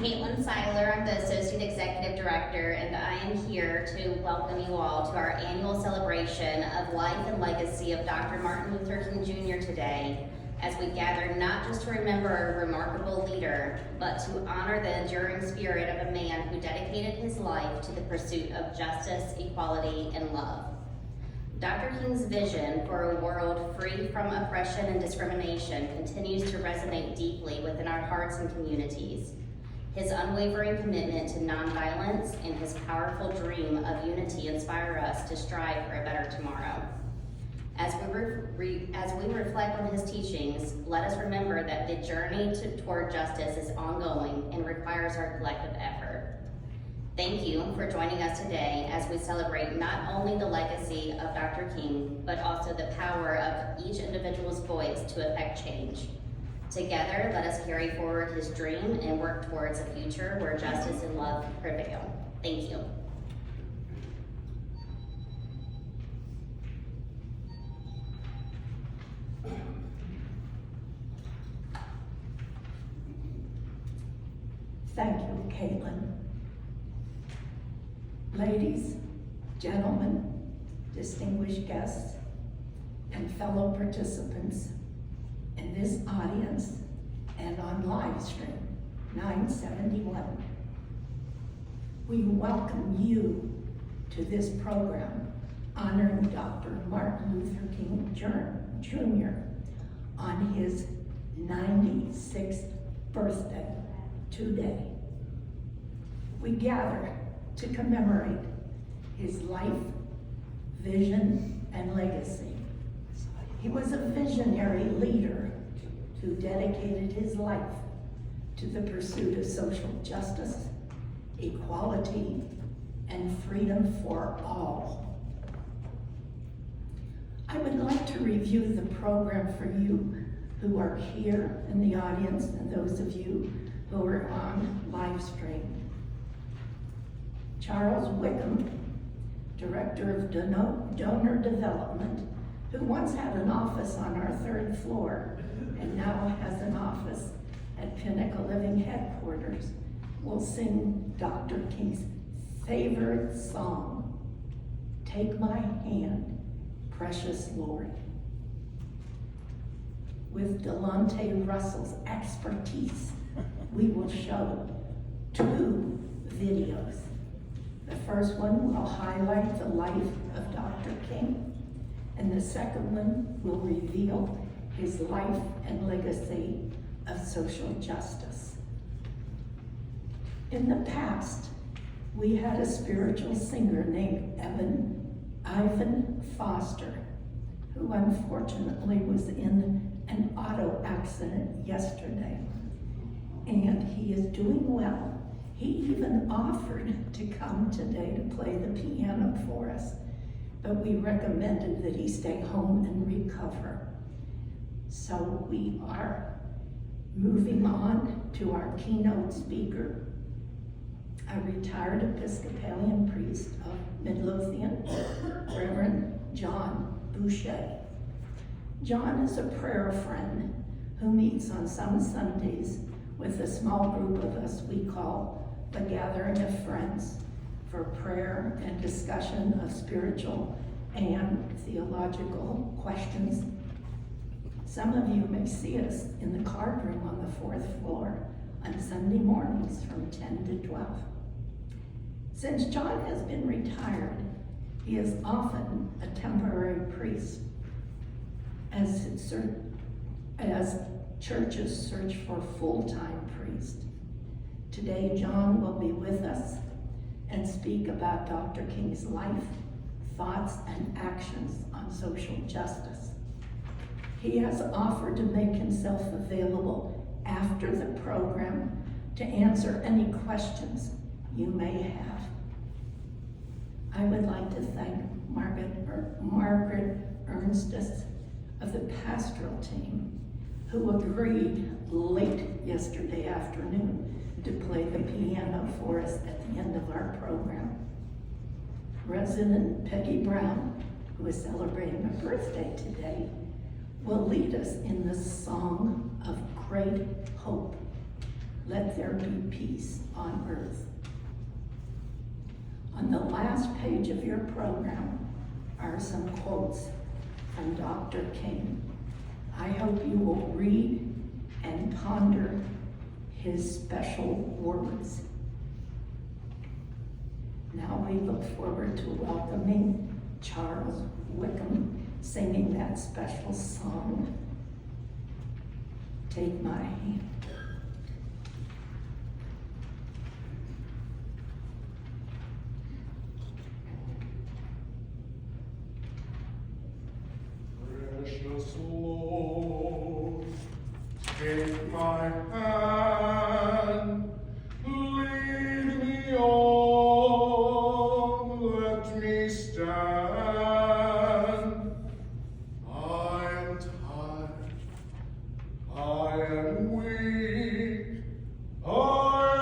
Caitlin Seiler. I'm the Associate Executive Director, and I am here to welcome you all to our annual celebration of life and legacy of Dr. Martin Luther King Jr. today, as we gather not just to remember a remarkable leader, but to honor the enduring spirit of a man who dedicated his life to the pursuit of justice, equality, and love. Dr. King's vision for a world free from oppression and discrimination continues to resonate deeply within our hearts and communities. His unwavering commitment to nonviolence and his powerful dream of unity inspire us to strive for a better tomorrow. As we reflect on his teachings, let us remember that the journey toward justice is ongoing and requires our collective effort. Thank you for joining us today as we celebrate not only the legacy of Dr. King, but also the power of each individual's voice to affect change. Together, let us carry forward his dream and work towards a future where justice and love prevail. Thank you. Thank you, Caitlin. Ladies, gentlemen, distinguished guests, and fellow participants in this audience and on live stream 971. We welcome you to this program honoring Dr. Martin Luther King Jr. on his 96th birthday today. We gather to commemorate his life, vision, and legacy. He was a visionary leader who dedicated his life to the pursuit of social justice, equality, and freedom for all. I would like to review the program for you who are here in the audience and those of you who are on live stream. Charles Wickham, Director of Donor Development, who once had an office on our 3rd floor and now has an office at Pinnacle Living Headquarters, will sing Dr. King's favorite song, "Take My Hand, Precious Lord." With Delonte Russell's expertise, we will show 2 videos. The first one will highlight the life of Dr. King, and the second one will reveal his life and legacy of social justice. In the past, we had a spiritual singer named Ivan Foster, who unfortunately was in an auto accident yesterday, and he is doing well. He even offered to come today to play the piano for us, but we recommended that he stay home and recover. So we are moving on to our keynote speaker, a retired Episcopalian priest of Midlothian, Reverend John Boucher. John is a prayer friend who meets on some Sundays with a small group of us we call the Gathering of Friends for prayer and discussion of spiritual and theological questions. Some of you may see us in the card room on the 4th floor on Sunday mornings from 10 to 12. Since John has been retired, he is often a temporary priest as churches search for full-time priests. Today, John will be with us and speak about Dr. King's life, thoughts, and actions on social justice. He has offered to make himself available after the program to answer any questions you may have. I would like to thank Margaret Ernstus of the pastoral team, who agreed late yesterday afternoon to play the piano for us at the end of our program. Resident Peggy Brown, who is celebrating a birthday today, will lead us in the Song of Great Hope. let there be peace on earth. On the last page of your program are some quotes from Dr. King. I hope you will read and ponder his special words. Now we look forward to welcoming Charles Wickham singing that special song, Take My Hand. Precious Lord, take my hand, lead me on, let me stand. I am tired, I am weak, I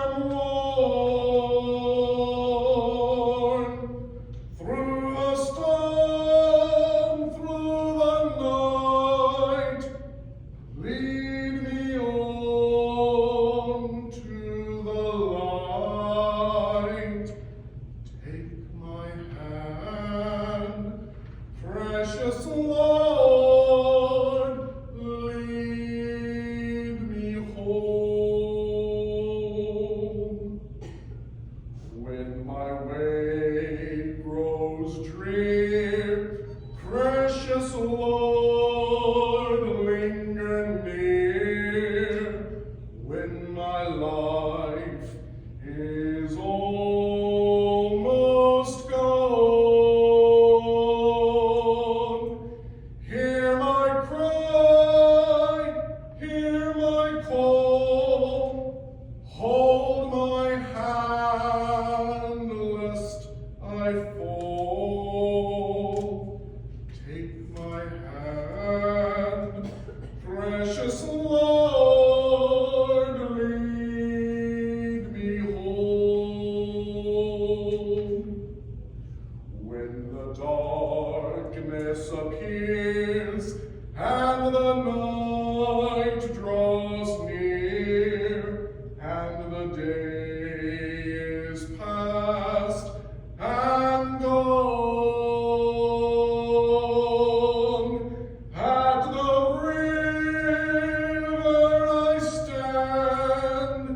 am worn, through the storm, through the night, lead me on to the light. Take my hand, precious Lord, lead me home. When my way grows drear, precious Lord, linger near. When my life is almost gone, hear my cry, hear my call, hold my hand lest I fall. Take my hand, precious Lord, lead me home. When the darkness appears and the night draws near and the day is past and gone, at the river I stand,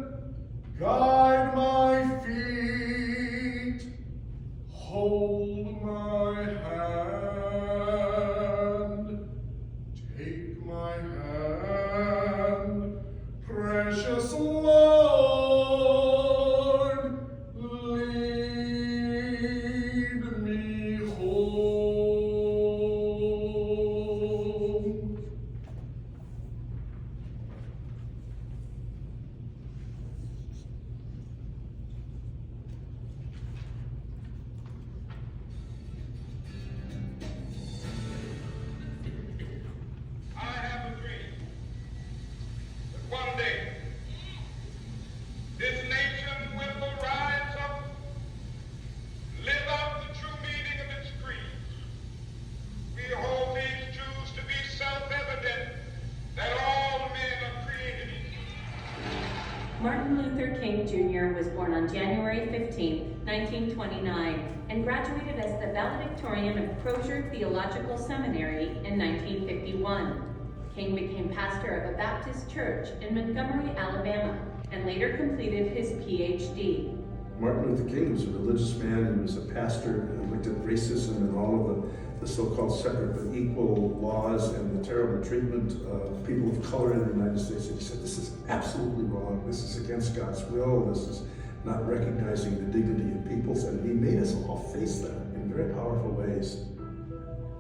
guide my feet, hold my hand, take my hand, precious Lord, lead me home. I have a dream that one day this nation will rise up, live out the true meaning of its creed. We hold these truths to be self-evident that all men are created equal. Martin Luther King Jr. was born on January 15, 1929, and graduated as the valedictorian of Crozier Theological Seminary in 1951. King became pastor of a Baptist church in Montgomery, Alabama, and later completed his Ph.D. Martin Luther King was a religious man and was a pastor who looked at racism and all of the so-called separate but equal laws and the terrible treatment of people of color in the United States. And he said, this is absolutely wrong. This is against God's will. This is not recognizing the dignity of peoples. And he made us all face that in very powerful ways.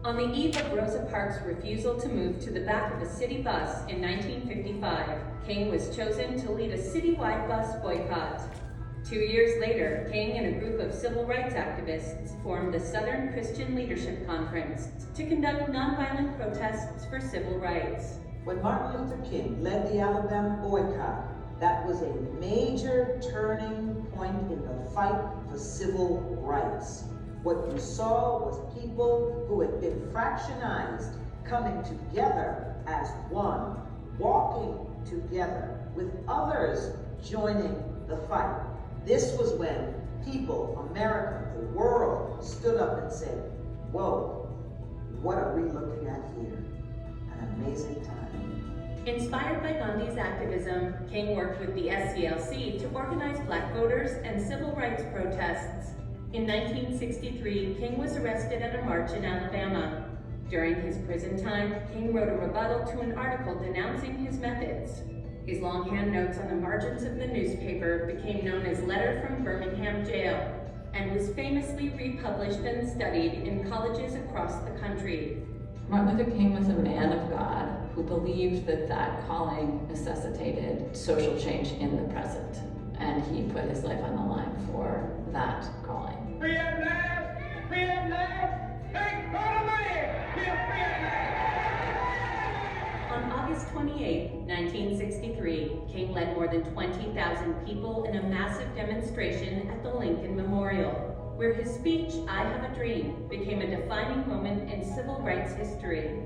On the eve of Rosa Parks' refusal to move to the back of a city bus in 1955, King was chosen to lead a citywide bus boycott. 2 years later, King and a group of civil rights activists formed the Southern Christian Leadership Conference to conduct nonviolent protests for civil rights. When Martin Luther King led the Alabama boycott, that was a major turning point in the fight for civil rights. What you saw was people who had been fractionized coming together as one, walking together with others joining the fight. This was when people, America, the world, stood up and said, whoa, what are we looking at here? An amazing time. Inspired by Gandhi's activism, King worked with the SCLC to organize black voters and civil rights protests. In 1963, King was arrested at a march in Alabama. During his prison time, King wrote a rebuttal to an article denouncing his methods. His longhand notes on the margins of the newspaper became known as Letter from Birmingham Jail and was famously republished and studied in colleges across the country. Martin Luther King was a man of God who believed that that calling necessitated social change in the present, and he put his life on the line for that calling. Free at last! Free at last! Thank God Almighty! We are free at last! On August 28, 1963, King led more than 20,000 people in a massive demonstration at the Lincoln Memorial, where his speech, "I Have a Dream," became a defining moment in civil rights history.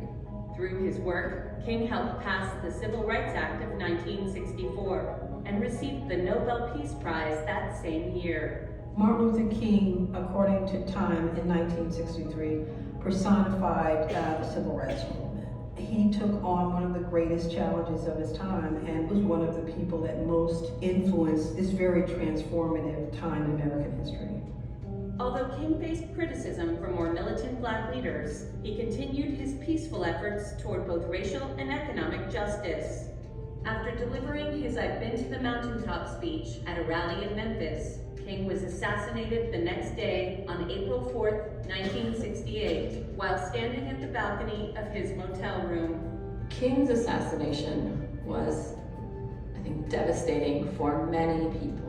Through his work, King helped pass the Civil Rights Act of 1964 and received the Nobel Peace Prize that same year. Martin Luther King, according to Time in 1963, personified the civil rights movement. He took on one of the greatest challenges of his time and was one of the people that most influenced this very transformative time in American history. Although King faced criticism from more militant black leaders, he continued his peaceful efforts toward both racial and economic justice. After delivering his "I've Been to the Mountaintop" speech at a rally in Memphis, King was assassinated the next day on April 4, 1968, while standing at the balcony of his motel room. King's assassination was, I think, devastating for many people.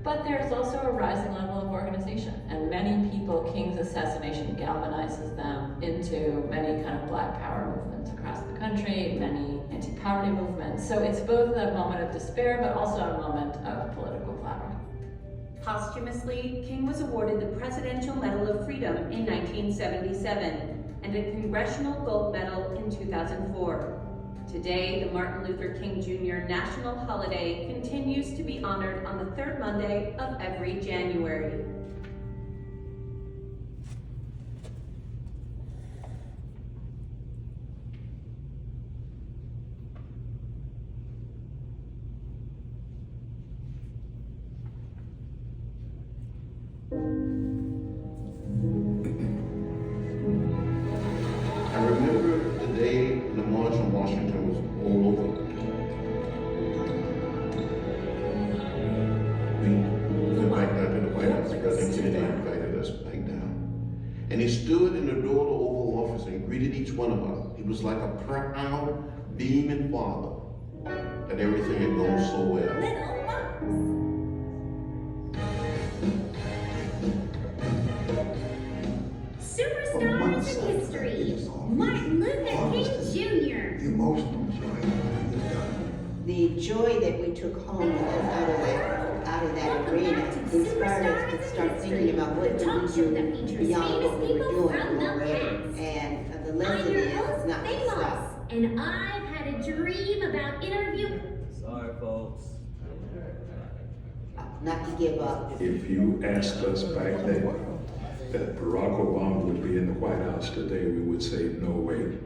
But there's also a rising level of organization, and many people, King's assassination galvanizes them into many kind of black power movements across the country, many anti-poverty movements. So it's both a moment of despair, but also a moment of political flowering. Posthumously, King was awarded the Presidential Medal of Freedom in 1977 and a Congressional Gold Medal in 2004. Today, the Martin Luther King Jr. National Holiday continues to be honored on the third Monday of every January. I remember the day when the march on Washington was all over. We went back down to the White House. President Kennedy invited us back down. And he stood in the door of the Oval Office and greeted each one of us. He was like a proud, beaming father that everything had gone so well. Superstars in history, Martin Luther King Jr. The emotional joy that you've done. The joy that we took home with us out of that arena inspired us to start thinking about what we do beyond what we were doing already. And the lesson is not to stop. And I've had a dream about interviewing. Sorry, folks. Not to give up. If you asked us back then that Barack Obama would be in the White House today, we would say, no way.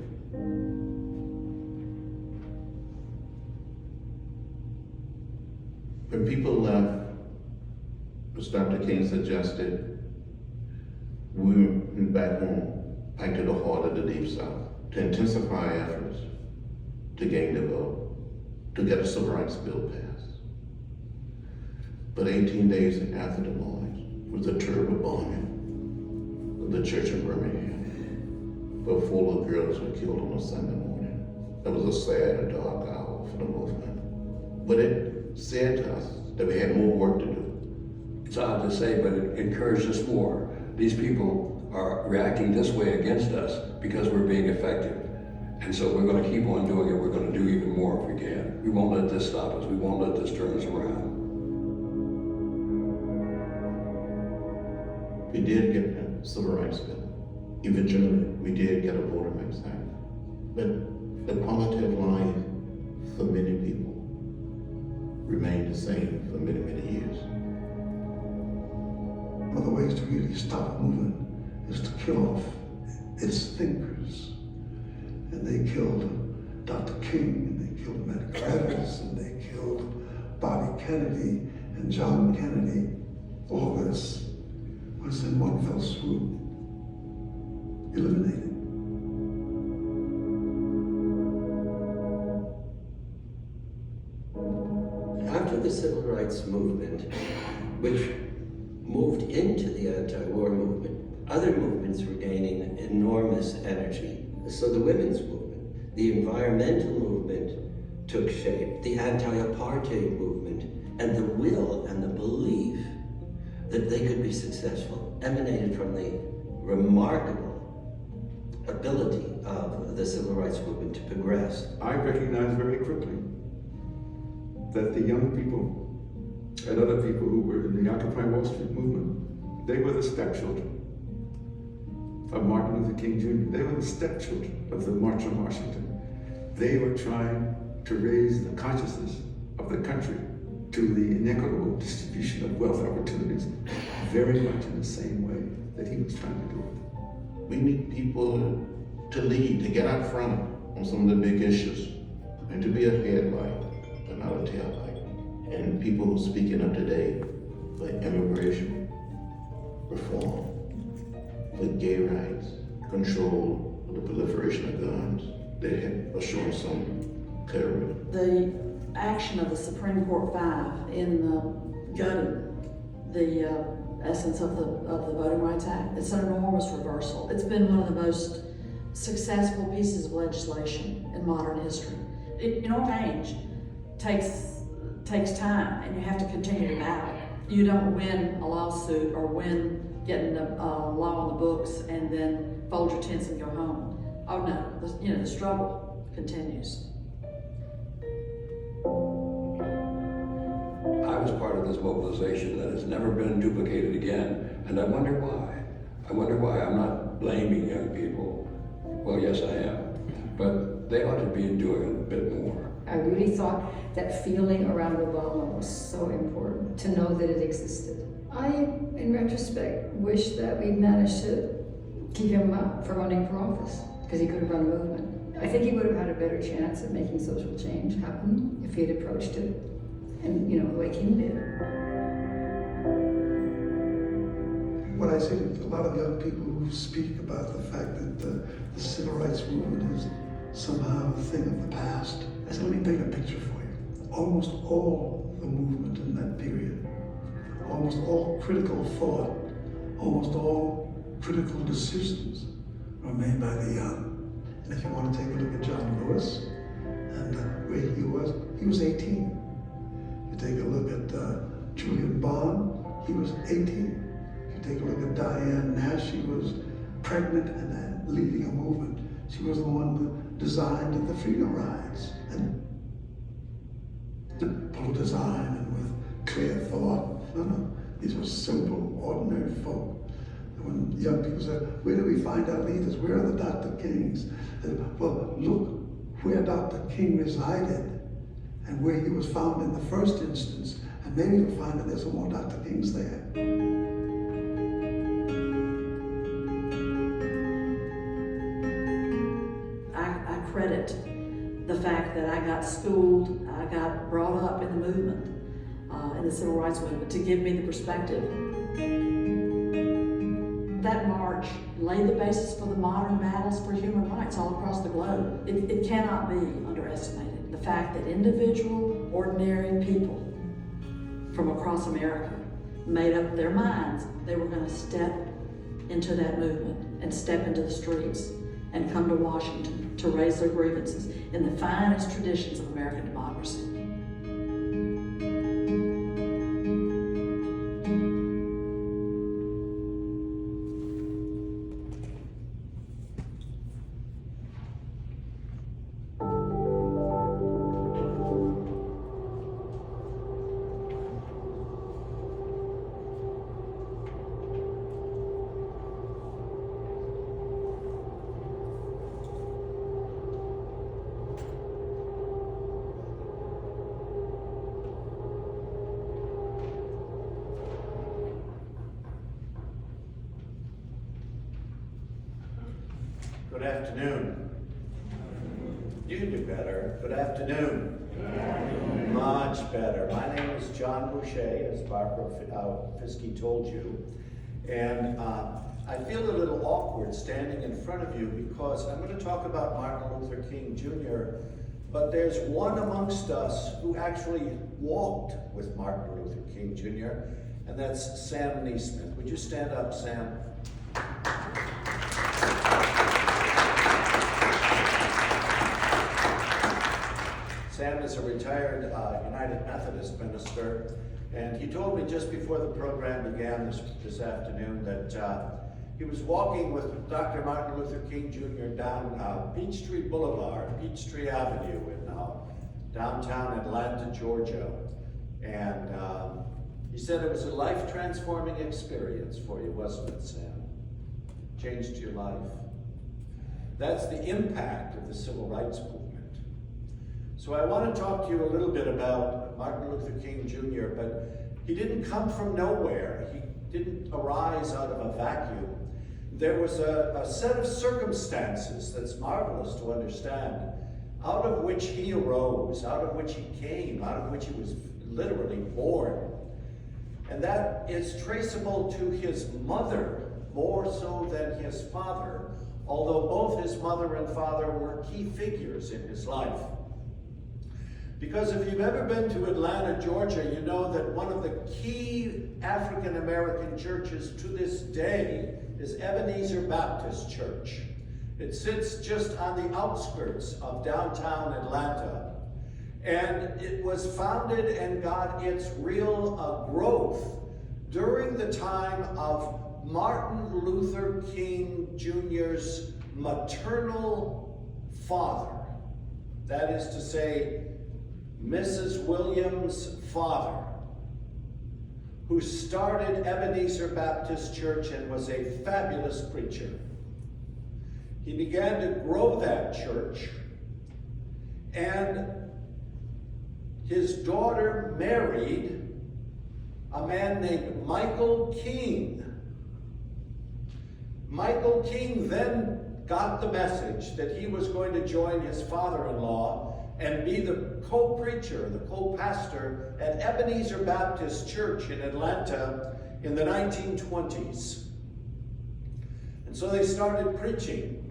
When people left, as Dr. King suggested, we went back home, back to the heart of the Deep South, to intensify our efforts to gain the vote, to get a civil rights bill passed. But 18 days after the morning was a terrible bombing of the church in Birmingham, where 4 little girls were killed on a Sunday morning. That was a sad and dark hour for the movement. But it said to us that we had more work to do. It's odd to say, but it encouraged us more. These people are reacting this way against us because we're being effective. And so we're going to keep on doing it. We're going to do even more if we can. We won't let this stop us. We won't let this turn us around. We did get a civil rights bill. Eventually, we did get a voter rights act. But the quality of life for many people remained the same for many, many years. One of the ways to really stop a movement is to kill off its thinkers. And they killed Dr. King, and they killed Medgar Evers, and they killed Bobby Kennedy and John Kennedy. All this was in one fell swoop eliminated. After the civil rights movement, which moved into the anti-war movement, other movements were gaining enormous energy. So the women's movement, the environmental movement took shape, the anti-apartheid movement, and the will and the belief that they could be successful emanated from the remarkable ability of the civil rights movement to progress. I recognized very quickly that the young people and other people who were in the Occupy Wall Street movement, they were the stepchildren of Martin Luther King Jr. They were the stepchildren of the March on Washington. They were trying to raise the consciousness of the country to the inequitable distribution of wealth opportunities, very much in the same way that he was trying to do it. We need people to lead, to get out front on some of the big issues, and to be a headlight and not a taillight. And people who are speaking up today for immigration, reform, for gay rights, control of the proliferation of guns, they are showing some clarity. The action of the Supreme Court 5 in gutting the essence of the Voting Rights Act, it's an enormous reversal. It's been one of the most successful pieces of legislation in modern history. Change takes time, and you have to continue to battle. You don't win a lawsuit or win getting a law on the books and then fold your tents and go home. Oh no, the struggle continues. I was part of this mobilization that has never been duplicated again, and I wonder why. I'm not blaming young people. Well, yes, I am. But they ought to be doing a bit more. I really thought that feeling around Obama was so important, to know that it existed. I, in retrospect, wish that we managed to keep him up for running for office, because he could have run a movement. I think he would have had a better chance at making social change happen if he had approached it, and the way King did. What I say to a lot of young people who speak about the fact that the civil rights movement is somehow a thing of the past, I said, let me paint a picture for you. Almost all the movement in that period, almost all critical thought, almost all critical decisions were made by the young. And if you want to take a look at John Lewis and where he was 18. You take a look at Julian Bond, he was 18. If you take a look at Diane Nash, she was pregnant and then leading a movement. She was the one that designed the freedom rides, and full design and with clear thought. No, these were simple, ordinary folk. And when young people say, where do we find our leaders? Where are the Dr. Kings? Well, look where Dr. King resided and where he was found in the first instance, and maybe you'll find that there's some more Dr. Kings there. I credit the fact that I got schooled, I got brought up in the movement, in the civil rights movement, to give me the perspective. That march laid the basis for the modern battles for human rights all across the globe. It cannot be underestimated. The fact that individual, ordinary people from across America made up their minds they were going to step into that movement and step into the streets and come to Washington to raise their grievances in the finest traditions of American democracy. Good afternoon. You do better. Good afternoon. Much better. My name is John Boucher, as Barbara Fiske told you. And I feel a little awkward standing in front of you because I'm going to talk about Martin Luther King Jr., but there's one amongst us who actually walked with Martin Luther King Jr., and that's Sam Neesmith. Would you stand up, Sam? Sam is a retired United Methodist minister, and he told me just before the program began this afternoon that he was walking with Dr. Martin Luther King Jr. down Peachtree Boulevard, Peachtree Avenue in downtown Atlanta, Georgia. And he said it was a life-transforming experience for you, wasn't it, Sam? Changed your life. That's the impact of the Civil Rights Movement. So I want to talk to you a little bit about Martin Luther King Jr., but he didn't come from nowhere. He didn't arise out of a vacuum. There was a set of circumstances that's marvelous to understand, out of which he arose, out of which he came, out of which he was literally born. And that is traceable to his mother more so than his father, although both his mother and father were key figures in his life. Because if you've ever been to Atlanta, Georgia, you know that one of the key African-American churches to this day is Ebenezer Baptist Church. It sits just on the outskirts of downtown Atlanta. And it was founded and got its real growth during the time of Martin Luther King Jr.'s maternal father. That is to say, Mrs. Williams' father, who started Ebenezer Baptist Church and was a fabulous preacher. He began to grow that church, and his daughter married a man named Michael King. Michael King then got the message that he was going to join his father-in-law and be the co-preacher, the co-pastor at Ebenezer Baptist Church in Atlanta in the 1920s. And so they started preaching.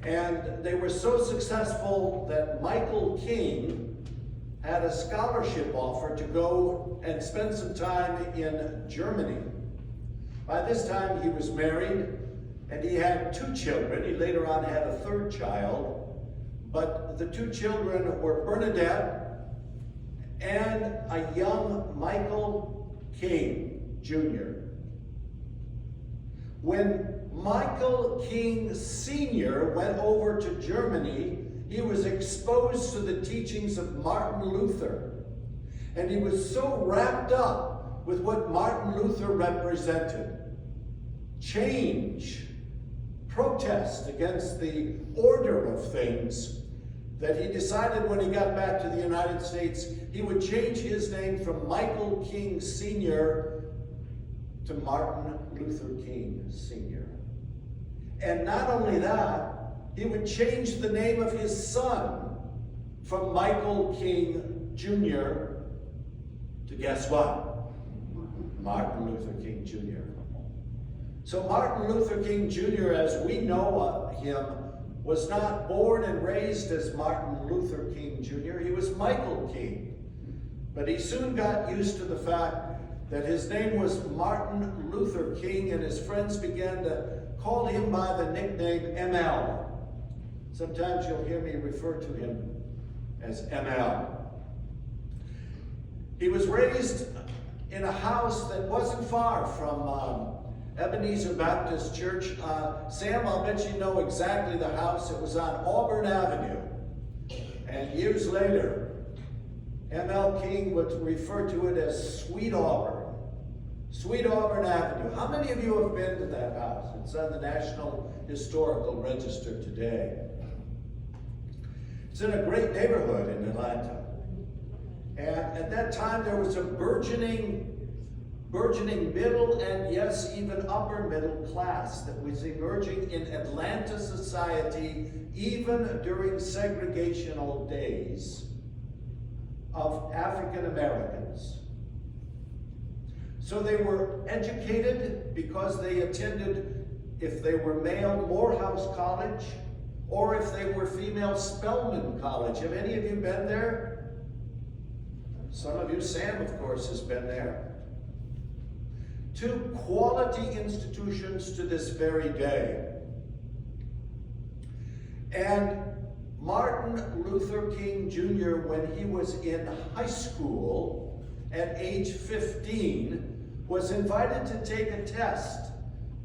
And they were so successful that Michael King had a scholarship offer to go and spend some time in Germany. By this time he was married and he had 2 children. He later on had a 3rd child. But the 2 children were Bernadette and a young Michael King Jr. When Michael King Sr. went over to Germany, he was exposed to the teachings of Martin Luther. And he was so wrapped up with what Martin Luther represented. Change, protest against the order of things, that he decided when he got back to the United States, he would change his name from Michael King Sr. to Martin Luther King Sr. And not only that, he would change the name of his son from Michael King Jr. to guess what? Martin Luther King Jr. So Martin Luther King Jr., as we know him, was not born and raised as Martin Luther King Jr. He was Michael King. But he soon got used to the fact that his name was Martin Luther King, and his friends began to call him by the nickname ML. Sometimes you'll hear me refer to him as ML. He was raised in a house that wasn't far from Ebenezer Baptist Church. Sam, I'll bet you know exactly the house. It was on Auburn Avenue. And years later, ML King would refer to it as Sweet Auburn. Sweet Auburn Avenue. How many of you have been to that house? It's on the National Historical Register today. It's in a great neighborhood in Atlanta. And at that time, there was a burgeoning burgeoning middle and yes, even upper middle class that was emerging in Atlanta society even during segregational days of African Americans. So they were educated because they attended, if they were male, Morehouse College, or if they were female, Spelman College. Have any of you been there? Some of you, Sam, of course, has been there. Two quality institutions to this very day. And Martin Luther King Jr., when he was in high school at age 15, was invited to take a test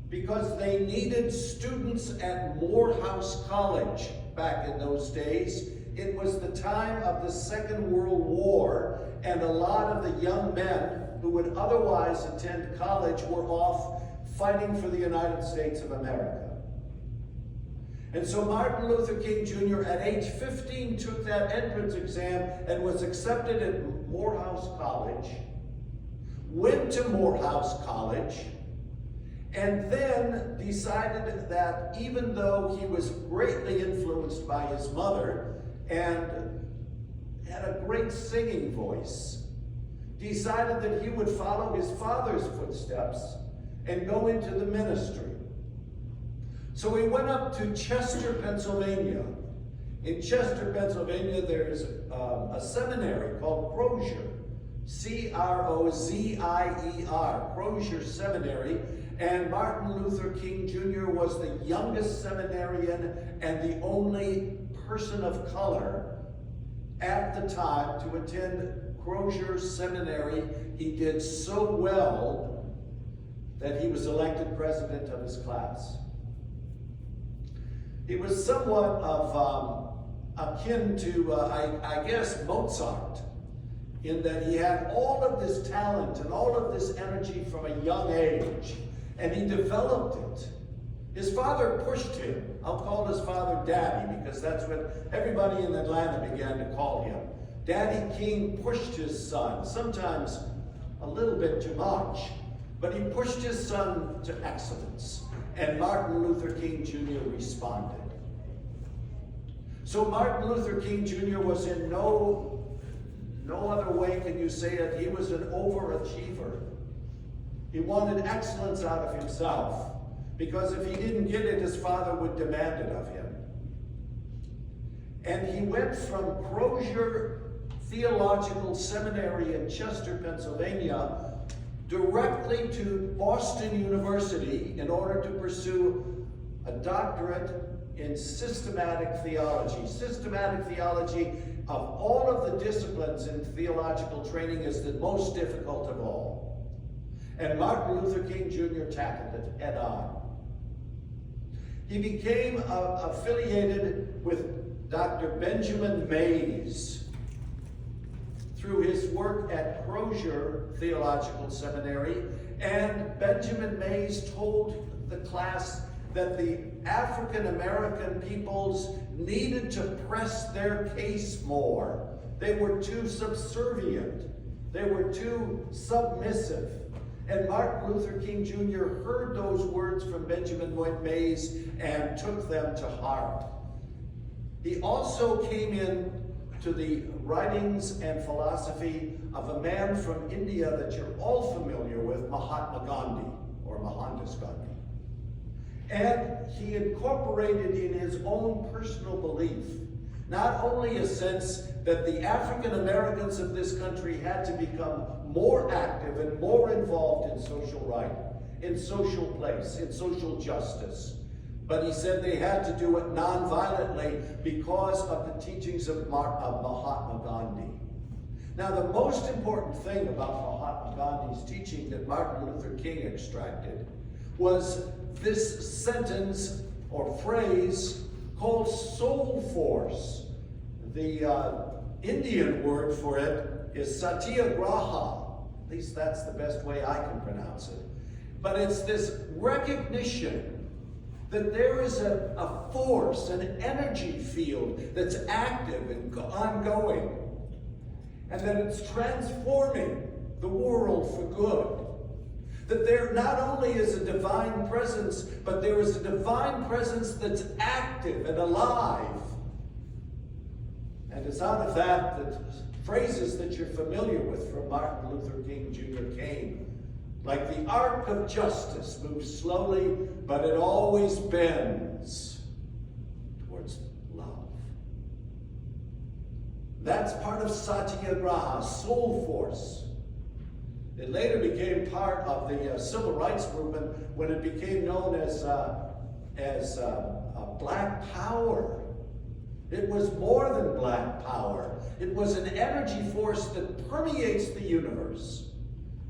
because they needed students at Morehouse College back in those days. It was the time of the Second World War, and a lot of the young men who would otherwise attend college were off fighting for the United States of America. And so Martin Luther King Jr. at age 15 took that entrance exam and was accepted at Morehouse College, went to Morehouse College, and then decided that even though he was greatly influenced by his mother and had a great singing voice, decided that he would follow his father's footsteps and go into the ministry. So he went up to Chester, Pennsylvania. In Chester, Pennsylvania, there's a seminary called Crozier, C-R-O-Z-I-E-R, Crozier Seminary. And Martin Luther King Jr. was the youngest seminarian and the only person of color at the time to attend Crozier Seminary. He did so well that he was elected president of his class. He was somewhat of akin to, I guess, Mozart, in that he had all of this talent and all of this energy from a young age, and he developed it. His father pushed him. I'll call his father Daddy, because that's what everybody in Atlanta began to call him. Daddy King pushed his son, sometimes a little bit too much, but he pushed his son to excellence. And Martin Luther King Jr. responded. So Martin Luther King Jr. was in no other way can you say it. He was an overachiever. He wanted excellence out of himself, because if he didn't get it, his father would demand it of him. And he went from Crozier Theological Seminary in Chester, Pennsylvania, directly to Boston University in order to pursue a doctorate in systematic theology. Systematic theology, of all of the disciplines in theological training, is the most difficult of all. And Martin Luther King Jr. tackled it head on. He became affiliated with Dr. Benjamin Mays through his work at Crozier Theological Seminary, and Benjamin Mays told the class that the African American peoples needed to press their case more. They were too subservient. They were too submissive. And Martin Luther King Jr. heard those words from Benjamin Mays and took them to heart. He also came in to the writings and philosophy of a man from India that you're all familiar with, Mahatma Gandhi, or Mohandas Gandhi. And he incorporated in his own personal belief not only a sense that the African Americans of this country had to become more active and more involved in social right, in social place, in social justice, but he said they had to do it non-violently because of the teachings of Mahatma Gandhi. Now, the most important thing about Mahatma Gandhi's teaching that Martin Luther King extracted was this sentence or phrase called soul force. The Indian word for it is satyagraha. At least that's the best way I can pronounce it. But it's this recognition that there is a force, an energy field that's active and ongoing, and that it's transforming the world for good. That there not only is a divine presence, but there is a divine presence that's active and alive. And it's out of that phrases that you're familiar with from Martin Luther King Jr. came. Like the arc of justice moves slowly, but it always bends towards love. That's part of Satyagraha's soul force. It later became part of the civil rights movement when it became known as Black Power. It was more than black power. It was an energy force that permeates the universe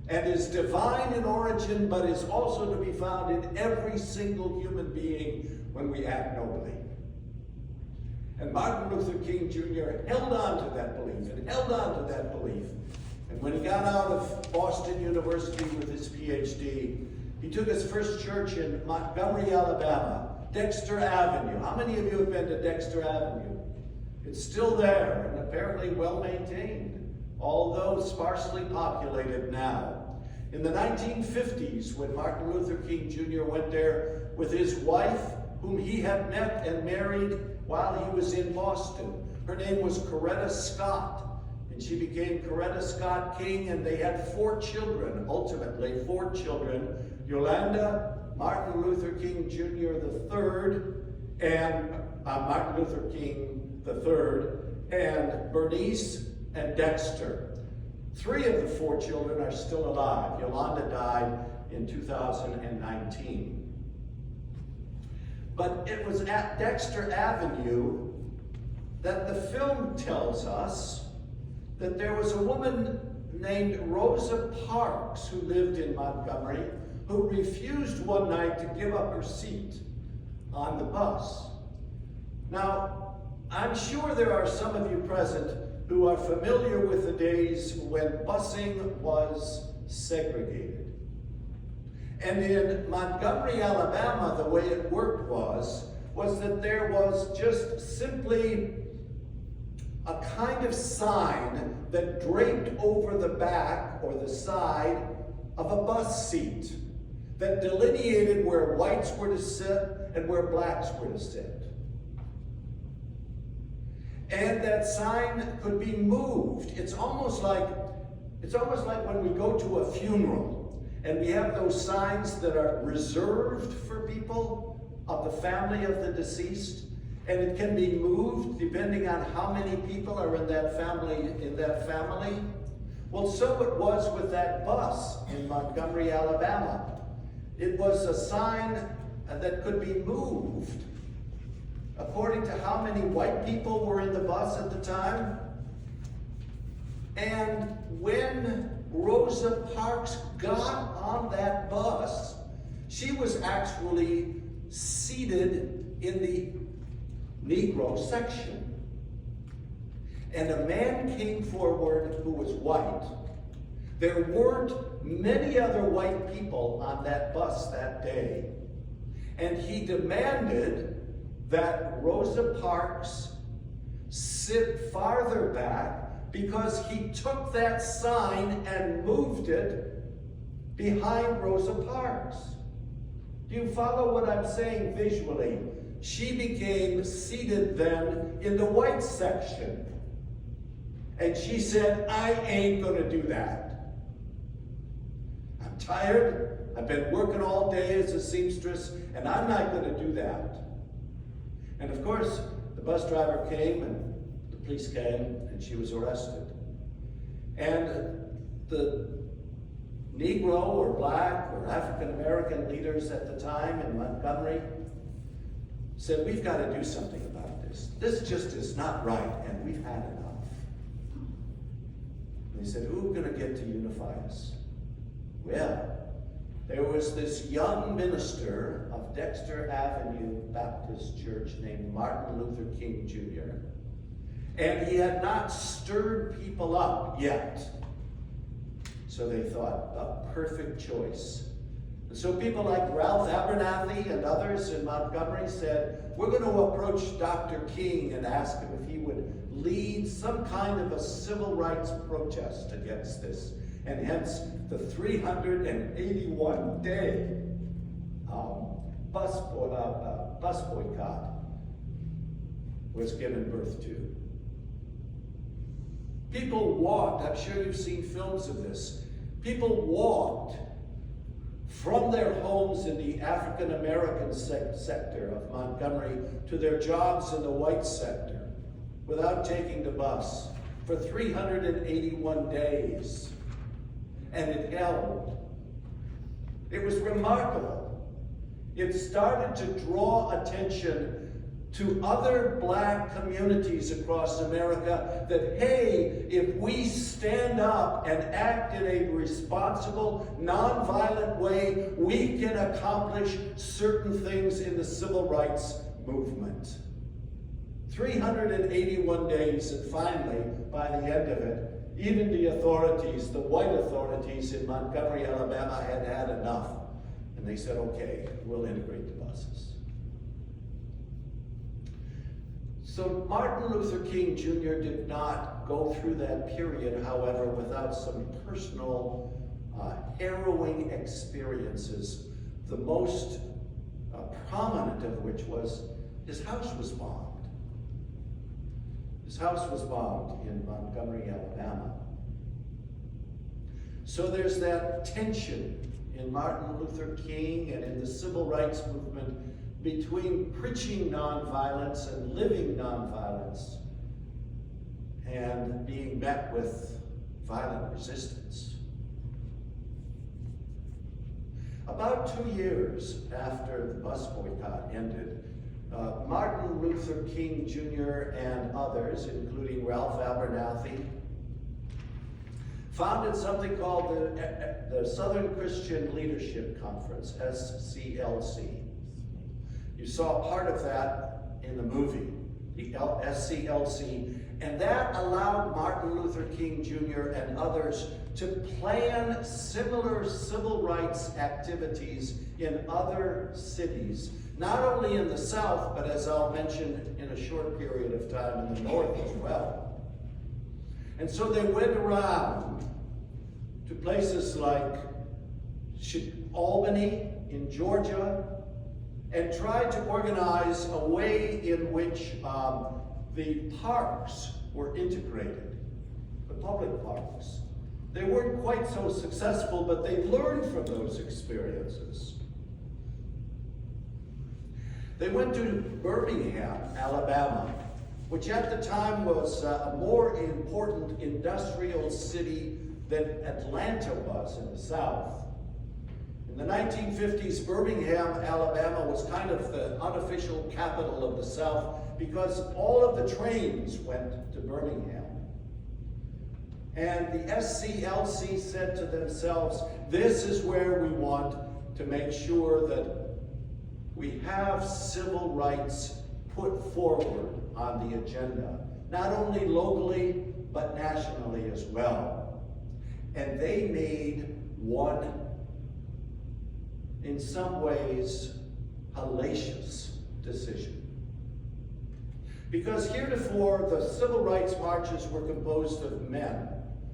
and is divine in origin, but is also to be found in every single human being when we act nobly. And Martin Luther King Jr. held on to that belief and held on to that belief. And when he got out of Boston University with his PhD, he took his first church in Montgomery, Alabama, Dexter Avenue. How many of you have been to Dexter Avenue? It's still there and apparently well maintained, although sparsely populated now. In the 1950s, when Martin Luther King Jr. went there with his wife, whom he had met and married while he was in Boston. Her name was Coretta Scott, and she became Coretta Scott King, and they had 4 children, ultimately 4 children: Yolanda, Martin Luther King Jr. III, and Martin Luther King III, and Bernice and Dexter. 3 of the 4 children are still alive. Yolanda died in 2019. But it was at Dexter Avenue that the film tells us that there was a woman named Rosa Parks who lived in Montgomery, who refused one night to give up her seat on the bus. Now, I'm sure there are some of you present who are familiar with the days when busing was segregated. And in Montgomery, Alabama, the way it worked was that there was just simply a kind of sign that draped over the back or the side of a bus seat that delineated where whites were to sit and where blacks were to sit. And that sign could be moved. It's almost like when we go to a funeral and we have those signs that are reserved for people of the family of the deceased, and it can be moved depending on how many people are in that family. Well, so it was with that bus in Montgomery, Alabama. It was a sign that could be moved according to how many white people were in the bus at the time. And when Rosa Parks got on that bus, she was actually seated in the Negro section. And a man came forward who was white. There weren't many other white people on that bus that day. And he demanded that Rosa Parks sit farther back because he took that sign and moved it behind Rosa Parks. Do you follow what I'm saying visually? She became seated then in the white section. And she said, I ain't gonna do that. I'm tired. I've been working all day as a seamstress, and I'm not gonna do that. And of course, the bus driver came and the police came and she was arrested. And the Negro or black or African American leaders at the time in Montgomery said, we've got to do something about this. This just is not right, and we've had enough. And they said, who's going to get to unify us? Well, there was this young minister of Dexter Avenue Baptist Church named Martin Luther King Jr. And he had not stirred people up yet. So they thought, a perfect choice. And so people like Ralph Abernathy and others in Montgomery said, we're going to approach Dr. King and ask him if he would lead some kind of a civil rights protest against this. and hence the 381-day bus boycott was given birth to. People walked, I'm sure you've seen films of this, people walked from their homes in the African American sector of Montgomery to their jobs in the white sector without taking the bus for 381 days. And it held. It was remarkable. It started to draw attention to other black communities across America that, hey, if we stand up and act in a responsible, nonviolent way, we can accomplish certain things in the civil rights movement. 381 days, and finally, by the end of it, even the authorities, the white authorities in Montgomery, Alabama, had had enough. And they said, okay, we'll integrate the buses. So Martin Luther King Jr. did not go through that period, however, without some personal, harrowing experiences, the most prominent of which was his house was bombed. His house was bombed in Montgomery, Alabama. So there's that tension in Martin Luther King and in the civil rights movement between preaching nonviolence and living nonviolence and being met with violent resistance. About 2 years after the bus boycott ended, Martin Luther King Jr. and others, including Ralph Abernathy, founded something called the Southern Christian Leadership Conference, SCLC. You saw part of that in the movie, the SCLC, and that allowed Martin Luther King Jr. and others to plan similar civil rights activities in other cities, not only in the South, but as I'll mention in a short period of time in the North as well. And so they went around to places like Albany in Georgia and tried to organize a way in which the parks were integrated, the public parks. They weren't quite so successful, but they learned from those experiences. They went to Birmingham, Alabama, which at the time was a more important industrial city than Atlanta was in the South. In the 1950s, Birmingham, Alabama was kind of the unofficial capital of the South because all of the trains went to Birmingham. And the SCLC said to themselves, this is where we want to make sure that we have civil rights put forward on the agenda, not only locally, but nationally as well. And they made one, in some ways, hellacious decision. Because heretofore, the civil rights marches were composed of men,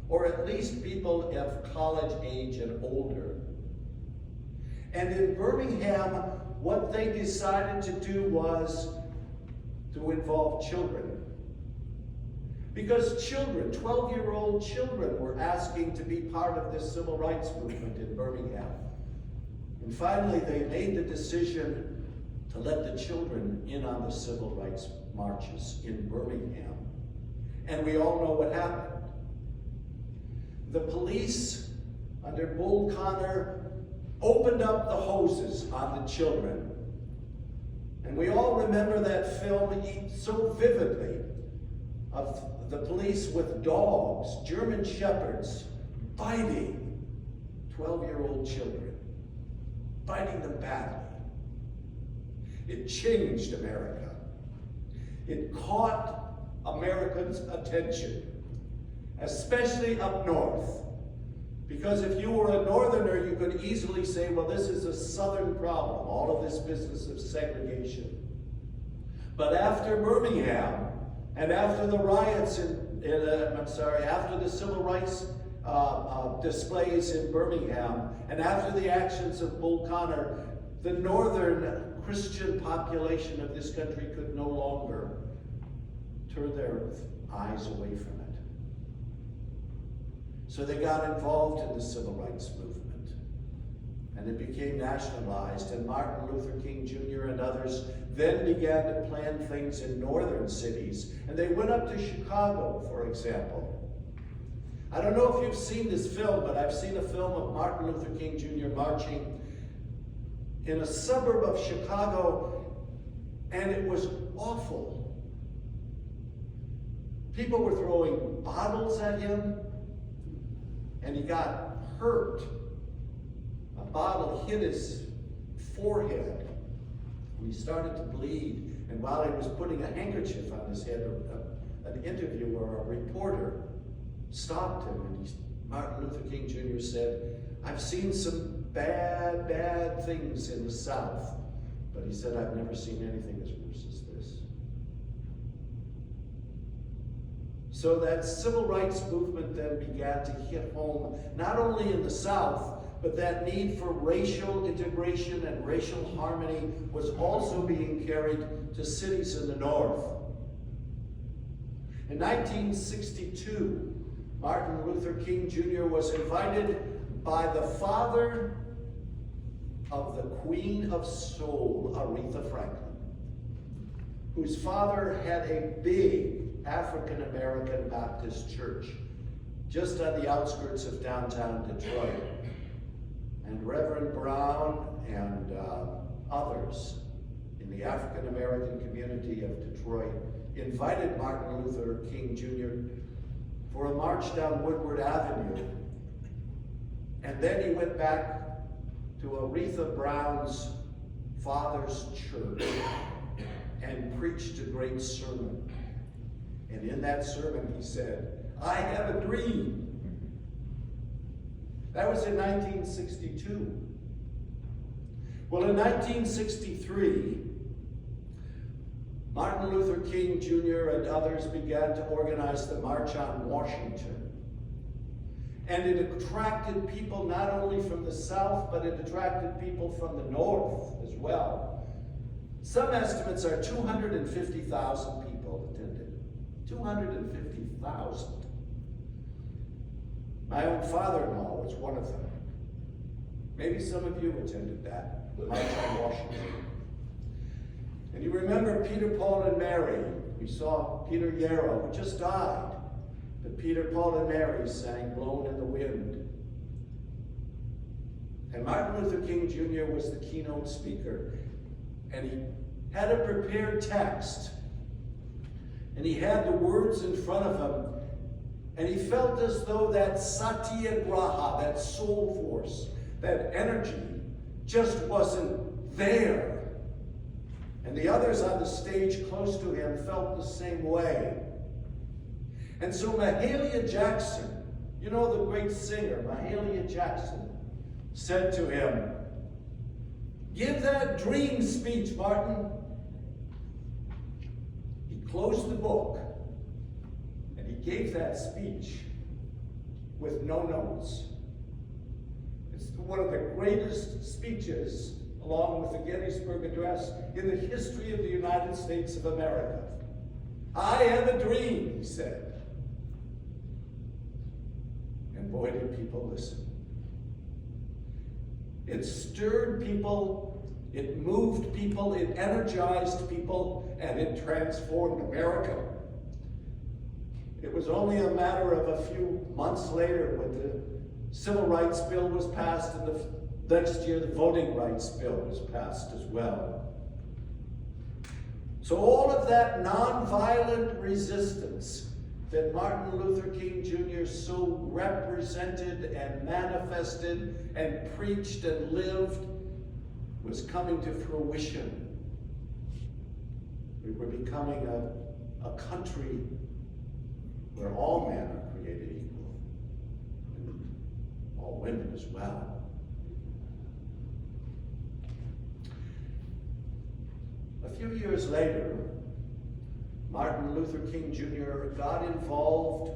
or at least people of college age and older. And in Birmingham, what they decided to do was to involve children. Because children, 12-year-old children, were asking to be part of this civil rights movement in Birmingham. And finally, they made the decision to let the children in on the civil rights marches in Birmingham. And we all know what happened. The police, under Bull Connor, opened up the hoses on the children. And we all remember that film so vividly of the police with dogs, German shepherds, biting 12-year-old children, biting them badly. It changed America. It caught Americans' attention, especially up north. Because if you were a northerner, you could easily say, well, this is a southern problem, all of this business of segregation. But after Birmingham, and after the riots after the civil rights displays in Birmingham, and after the actions of Bull Connor, the northern Christian population of this country could no longer turn their eyes away from it. So they got involved in the civil rights movement, and it became nationalized, and Martin Luther King Jr. and others then began to plan things in northern cities, and they went up to Chicago, for example. I don't know if you've seen this film, but I've seen a film of Martin Luther King Jr. marching in a suburb of Chicago, and it was awful. People were throwing bottles at him, and he got hurt. A bottle hit his forehead, and he started to bleed. And while he was putting a handkerchief on his head, an interviewer, a reporter, stopped him, and Martin Luther King Jr. said, "I've seen some bad things in the South, but," he said, "I've never seen anything as worse as this." So that civil rights movement then began to hit home, not only in the South, but that need for racial integration and racial harmony was also being carried to cities in the North. In 1962, Martin Luther King Jr. was invited by the father of the Queen of Soul, Aretha Franklin, whose father had a big African-American Baptist church just on the outskirts of downtown Detroit. And Reverend Brown and others in the African-American community of Detroit invited Martin Luther King Jr. for a march down Woodward Avenue. And then he went back to Aretha Brown's father's church and preached a great sermon. And in that sermon he said, "I have a dream." That was in 1962. Well, in 1963, Martin Luther King Jr. and others began to organize the March on Washington. And it attracted people not only from the South, but it attracted people from the North as well. Some estimates are 250,000 people attended. 250,000. My own father-in-law was one of them. Maybe some of you attended that March on Washington. And you remember Peter, Paul, and Mary. We saw Peter Yarrow, who just died. But Peter, Paul, and Mary sang "Blown in the Wind." And Martin Luther King Jr. was the keynote speaker. And he had a prepared text. And he had the words in front of him. And he felt as though that satyagraha, that soul force, that energy, just wasn't there. And the others on the stage close to him felt the same way. And so Mahalia Jackson, you know the great singer, Mahalia Jackson, said to him, "Give that dream speech, Martin." He closed the book, and he gave that speech with no notes. It's one of the greatest speeches, along with the Gettysburg Address, in the history of the United States of America. "I have a dream," he said. And boy, did people listen. It stirred people, it moved people, it energized people, and it transformed America. It was only a matter of a few months later when the Civil Rights Bill was passed, and the next year the Voting Rights Bill was passed as well. So all of that nonviolent resistance that Martin Luther King Jr. so represented and manifested and preached and lived was coming to fruition. We were becoming a country where all men are created equal, and all women as well. A few years later, Martin Luther King Jr. got involved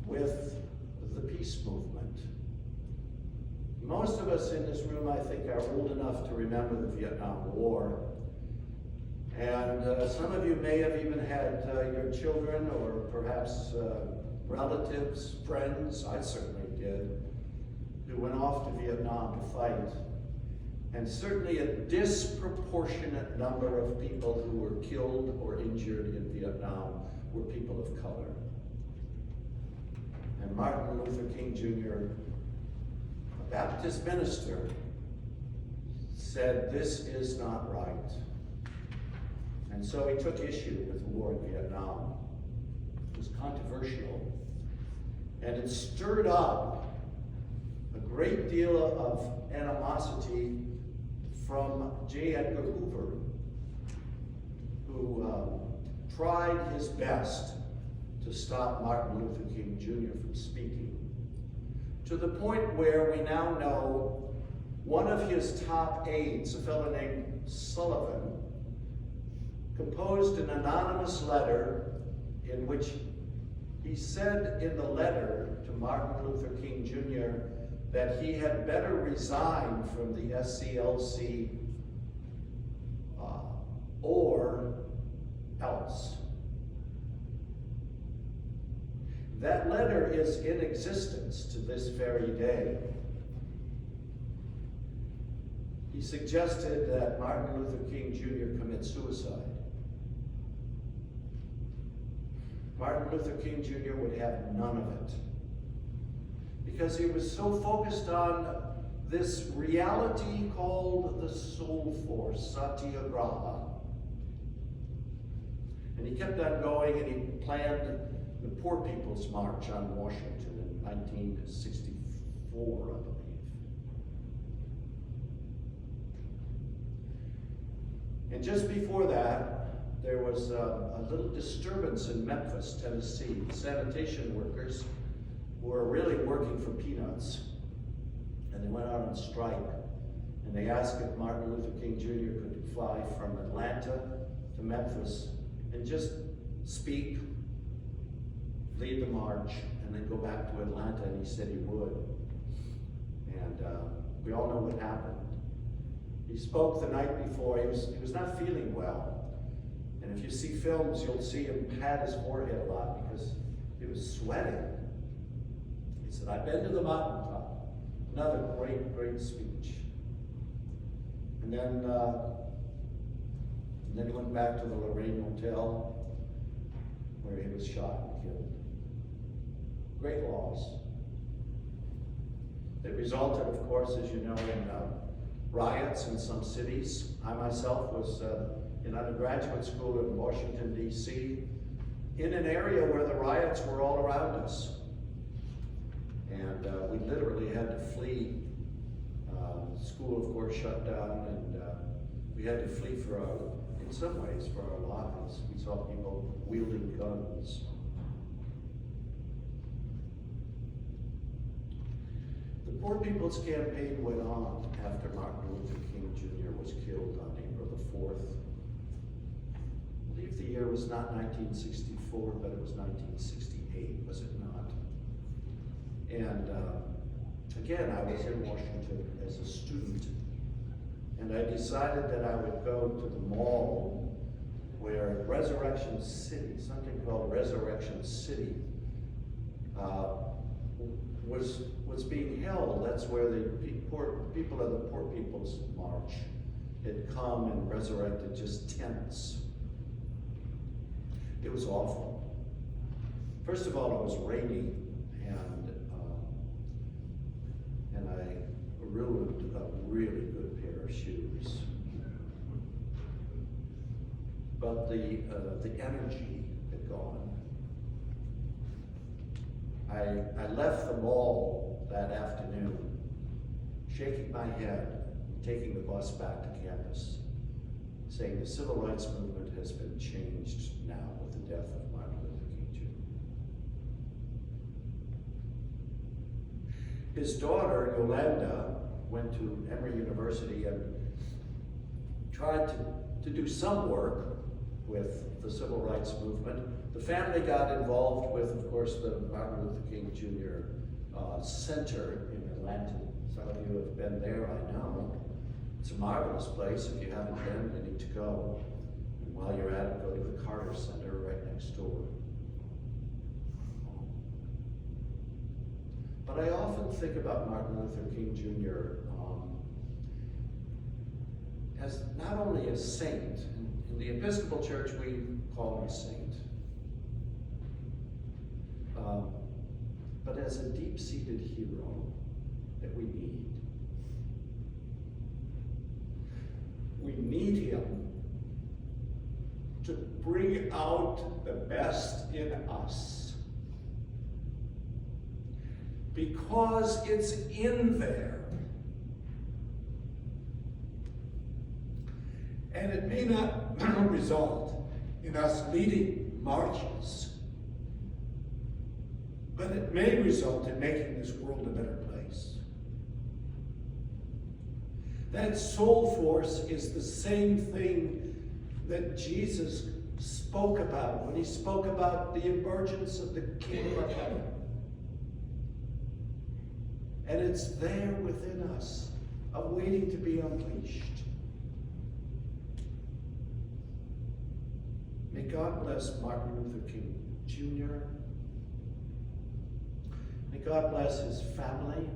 with the people peace movement. Most of us in this room, I think, are old enough to remember the Vietnam War. And some of you may have even had your children or perhaps relatives, friends, I certainly did, who went off to Vietnam to fight. And certainly a disproportionate number of people who were killed or injured in Vietnam were people of color. And Martin Luther King Jr., a Baptist minister, said, "This is not right." And so he took issue with the war in Vietnam. It was controversial. And it stirred up a great deal of animosity from J. Edgar Hoover, who tried his best to stop Martin Luther King Jr. from speaking, to the point where we now know one of his top aides, a fellow named Sullivan, composed an anonymous letter in which he said in the letter to Martin Luther King Jr. that he had better resign from the SCLC or else. That letter is in existence to this very day. He suggested that Martin Luther King Jr. commit suicide. Martin Luther King Jr. would have none of it, because he was so focused on this reality called the soul force, satyagraha. And he kept on going, and he planned the Poor People's March on Washington in 1964, I believe. And just before that, there was a little disturbance in Memphis, Tennessee. Sanitation workers were really working for peanuts, and they went out on strike. And they asked if Martin Luther King Jr. could fly from Atlanta to Memphis and just speak, lead the march, and then go back to Atlanta, and he said he would. And we all know what happened. He spoke the night before. He was not feeling well. And if you see films, you'll see him pat his forehead a lot because he was sweating. He said, "I've been to the mountaintop." Another great, great speech. And then he went back to the Lorraine Hotel where he was shot and killed. Great loss. It resulted, of course, as you know, in riots in some cities. I myself was in undergraduate school in Washington, D.C., in an area where the riots were all around us. And we literally had to flee. School, of course, shut down, and we had to flee in some ways, for our lives. We saw people wielding guns. The Poor People's Campaign went on after Martin Luther King Jr. was killed on April the 4th. I believe the year was not 1964, but it was 1968, was it not? And again, I was in Washington as a student, and I decided that I would go to the mall where Resurrection City, something called Resurrection City, was being held. That's where the people of the Poor People's March had come and resurrected just tents. It was awful. First of all, it was rainy, and I ruined a really good pair of shoes. But the energy had gone. I left the mall that afternoon, shaking my head, taking the bus back to campus, saying the civil rights movement has been changed now with the death of Martin Luther King Jr. His daughter, Yolanda, went to Emory University and tried to do some work with the civil rights movement. The family got involved with, of course, the Martin Luther King Jr. Center in Atlanta. Some of you have been there, I know. It's a marvelous place. If you haven't been, you need to go. And while you're at it, go to the Carter Center right next door. But I often think about Martin Luther King Jr. As not only a saint. In the Episcopal Church, we call him a saint. But as a deep-seated hero that we need. We need him to bring out the best in us. Because it's in there. And it may not result in us leading marches, but it may result in making this world a better place. That soul force is the same thing that Jesus spoke about when he spoke about the emergence of the kingdom of heaven. And it's there within us, awaiting to be unleashed. May God bless Martin Luther King Jr. May God bless his family.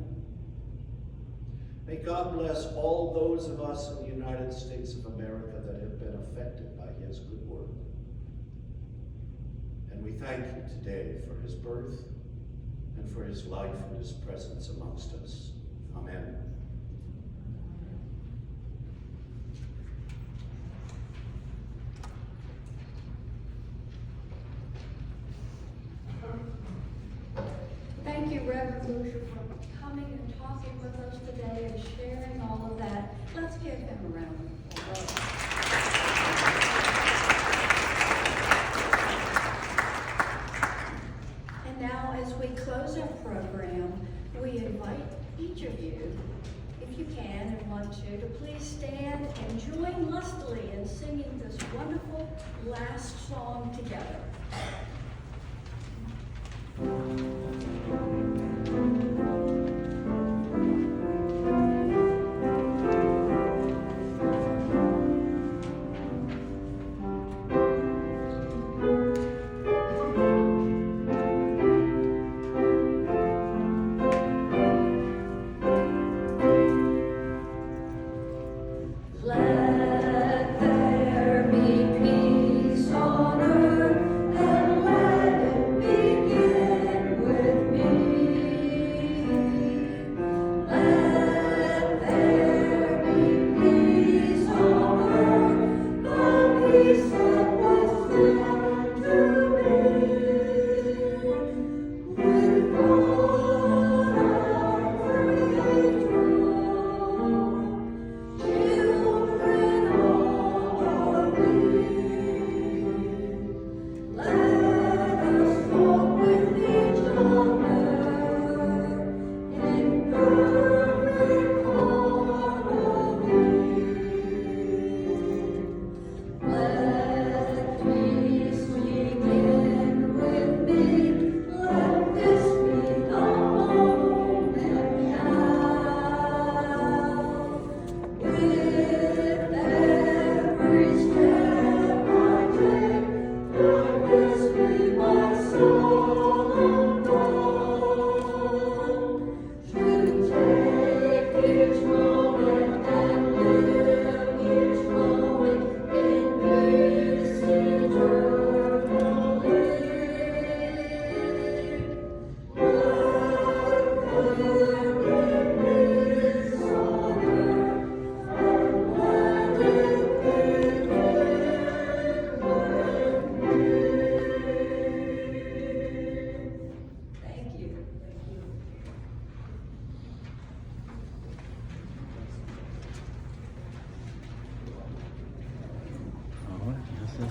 May God bless all those of us in the United States of America that have been affected by his good work. And we thank you today for his birth and for his life and his presence amongst us. Amen. Thank you, Reverend Luther, for coming and talking with us today and sharing all of that. Let's give him a round of applause. And now, as we close our program, we invite each of you, if you can and want to please stand and join lustily in singing this wonderful last song together. Let there be peace on earth, and let it begin with me. Let there be peace on earth, the peace that was given to me. With God our Creator. Children all are we. Let us walk with each other in perfect harmony. Let peace begin with me. Let this be the moment now. With every step I take, let this be my solemn vow. To take each moment and live each moment in peace eternally. Let there be peace on earth. Thank you. Ah ouais, ça,